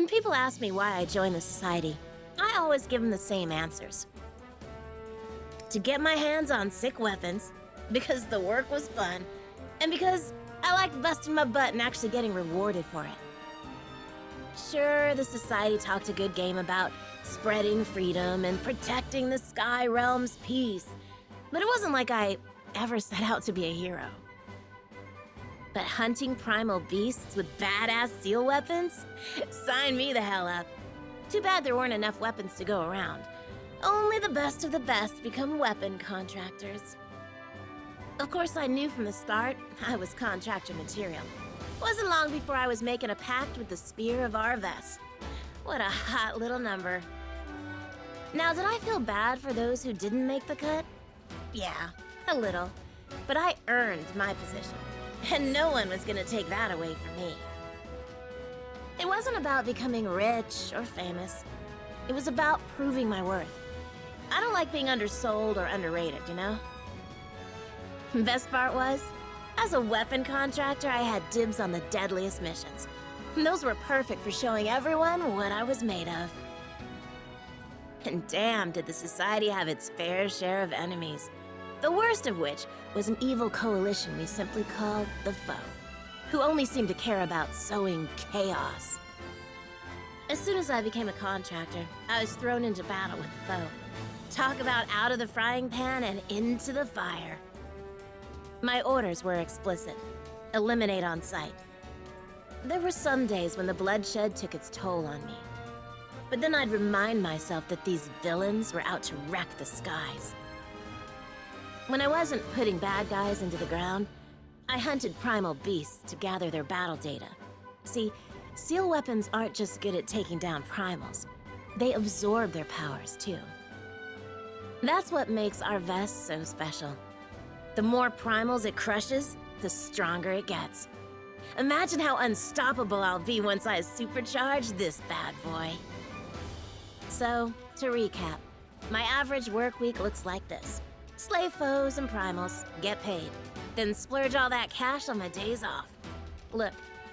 When people ask me why I joined the society, I always give them the same answers. To get my hands on sick weapons, because the work was fun, and because I liked busting my butt and actually getting rewarded for it. Sure, the society talked a good game about spreading freedom and protecting the Sky Realm's peace, but it wasn't like I ever set out to be a hero. But hunting primal beasts with badass seal weapons? Sign me the hell up. Too bad there weren't enough weapons to go around. Only the best of the best become weapon contractors. Of course, I knew from the start I was contractor material. Wasn't long before I was making a pact with the Spear of Arves. What a hot little number. Now, did I feel bad for those who didn't make the cut? Yeah, a little. But I earned my position, and no one was gonna take that away from me. It wasn't about becoming rich or famous. It was about proving my worth. I don't like being undersold or underrated, you know? Best part was, as a weapon contractor, I had dibs on the deadliest missions. And those were perfect for showing everyone what I was made of. And damn, did the society have its fair share of enemies. The worst of which was an evil coalition we simply called the Foe, who only seemed to care about sowing chaos. As soon as I became a contractor, I was thrown into battle with the Foe. Talk about out of the frying pan and into the fire. My orders were explicit. Eliminate on sight. There were some days when the bloodshed took its toll on me. But then I'd remind myself that these villains were out to wreck the skies. When I wasn't putting bad guys into the ground, I hunted primal beasts to gather their battle data. See, seal weapons aren't just good at taking down primals. They absorb their powers, too. That's what makes our vest so special. The more primals it crushes, the stronger it gets. Imagine how unstoppable I'll be once I supercharge this bad boy. So, to recap, my average work week looks like this. Slay foes and primals, get paid, then splurge all that cash on my days off. Look,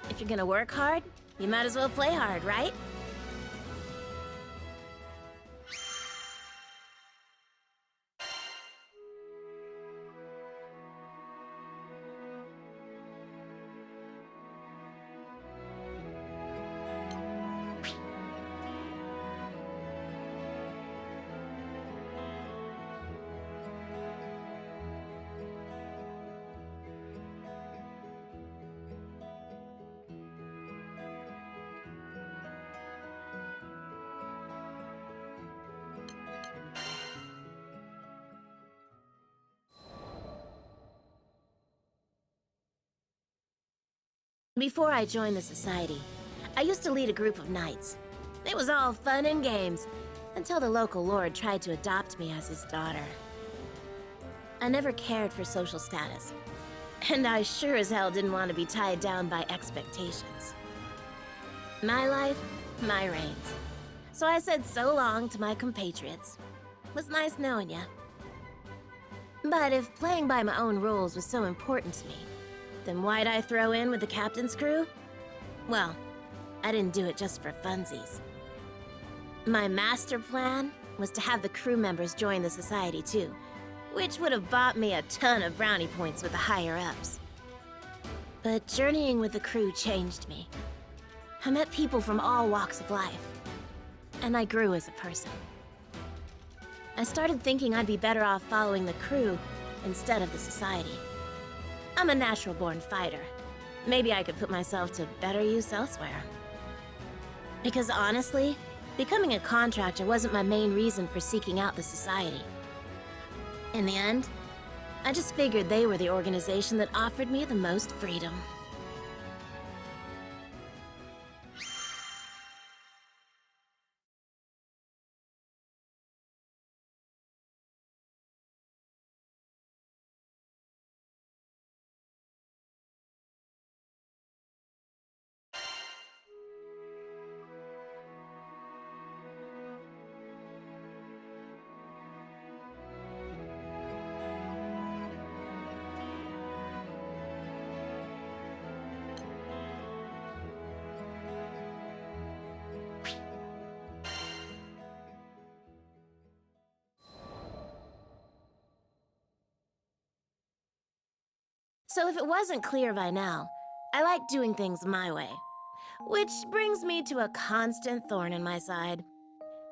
if you're gonna work hard, you might as well play hard, right? Before I joined the society, I used to lead a group of knights. It was all fun and games, until the local lord tried to adopt me as his daughter. I never cared for social status, and I sure as hell didn't want to be tied down by expectations. My life, my reins. So I said so long to my compatriots. It was nice knowing ya. But if playing by my own rules was so important to me, then why'd I throw in with the captain's crew? Well, I didn't do it just for funsies. My master plan was to have the crew members join the society too, which would have bought me a ton of brownie points with the higher-ups. But journeying with the crew changed me. I met people from all walks of life, and I grew as a person. I started thinking I'd be better off following the crew instead of the society. I'm a natural-born fighter. Maybe I could put myself to better use elsewhere. Because honestly, becoming a contractor wasn't my main reason for seeking out the society. In the end, I just figured they were the organization that offered me the most freedom. So if it wasn't clear by now, I like doing things my way. Which brings me to a constant thorn in my side.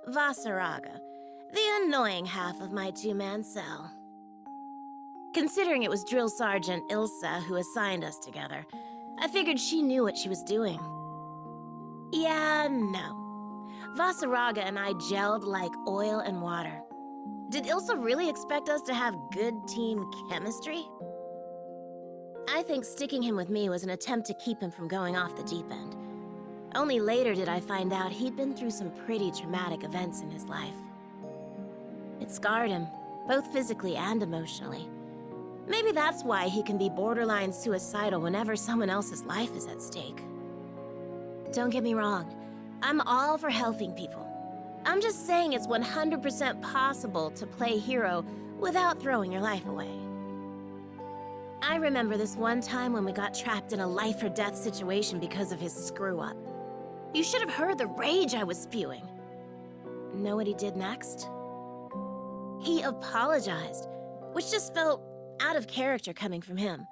Vasaraga, the annoying half of my two-man cell. Considering it was Drill Sergeant Ilsa who assigned us together, I figured she knew what she was doing. Yeah, no. Vasaraga and I gelled like oil and water. Did Ilsa really expect us to have good team chemistry? I think sticking him with me was an attempt to keep him from going off the deep end. Only later did I find out he'd been through some pretty traumatic events in his life. It scarred him, both physically and emotionally. Maybe that's why he can be borderline suicidal whenever someone else's life is at stake. Don't get me wrong, I'm all for helping people. I'm just saying it's 100% possible to play hero without throwing your life away. I remember this one time when we got trapped in a life-or-death situation because of his screw-up. You should have heard the rage I was spewing. Know what he did next? He apologized, which just felt out of character coming from him.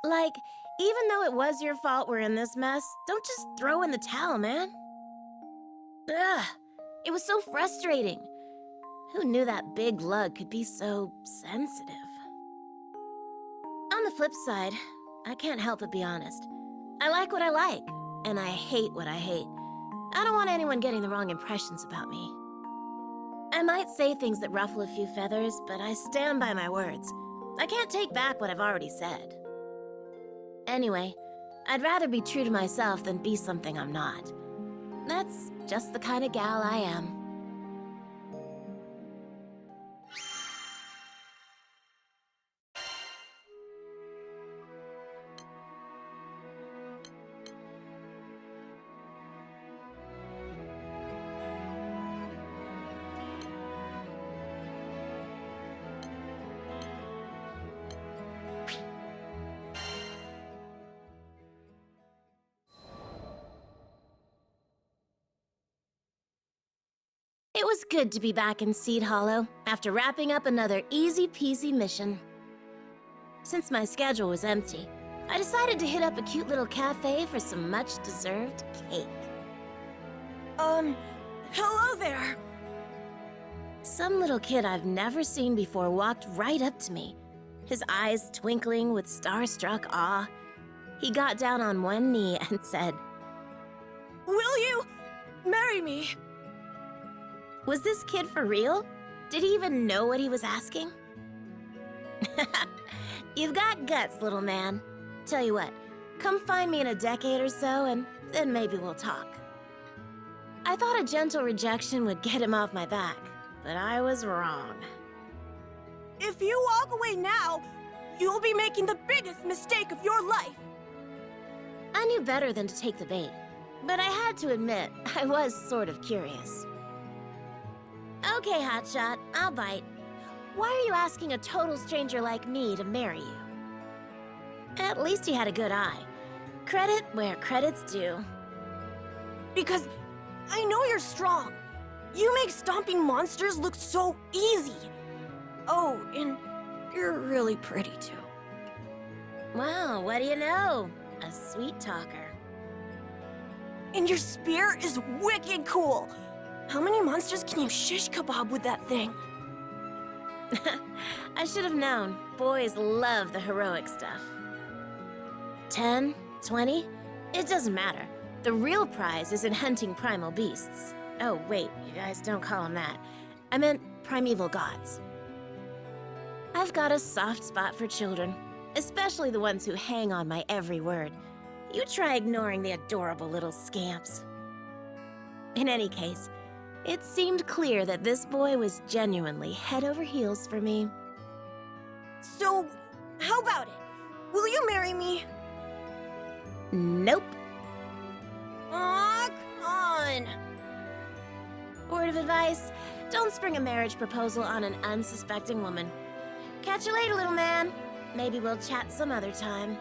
Like, even though it was your fault we're in this mess, don't just throw in the towel, man. Ugh, it was so frustrating. Who knew that big lug could be so sensitive? On the flip side, I can't help but be honest. I like what I like, and I hate what I hate. I don't want anyone getting the wrong impressions about me. I might say things that ruffle a few feathers, but I stand by my words. I can't take back what I've already said. Anyway, I'd rather be true to myself than be something I'm not. That's just the kind of gal I am. It was good to be back in Seed Hollow after wrapping up another easy-peasy mission. Since my schedule was empty, I decided to hit up a cute little cafe for some much-deserved cake. Hello there! Some little kid I've never seen before walked right up to me, his eyes twinkling with starstruck awe. He got down on one knee and said, Will you marry me? Was this kid for real? Did he even know what he was asking? You've got guts, little man. Tell you what, come find me in a decade or so, and then maybe we'll talk. I thought a gentle rejection would get him off my back, but I was wrong. If you walk away now, you'll be making the biggest mistake of your life. I knew better than to take the bait, but I had to admit, I was sort of curious. Okay, hotshot, I'll bite. Why are you asking a total stranger like me to marry you? At least he had a good eye. Credit where credit's due. Because I know you're strong. You make stomping monsters look so easy. Oh, and you're really pretty too. Wow, what do you know? A sweet talker. And your spear is wicked cool. How many monsters can you shish kebab with that thing? I should have known. Boys love the heroic stuff. 10, 20? It doesn't matter. The real prize is in hunting primal beasts. Oh, wait, you guys don't call them that. I meant primeval gods. I've got a soft spot for children, especially the ones who hang on my every word. You try ignoring the adorable little scamps. In any case, it seemed clear that this boy was genuinely head over heels for me. So, how about it? Will you marry me? Nope. Aw, come on. Word of advice, don't spring a marriage proposal on an unsuspecting woman. Catch you later, little man. Maybe we'll chat some other time.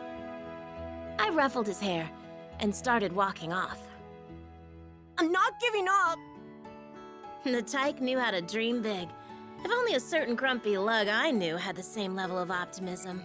I ruffled his hair and started walking off. I'm not giving up. The tyke knew how to dream big. If only a certain grumpy lug I knew had the same level of optimism.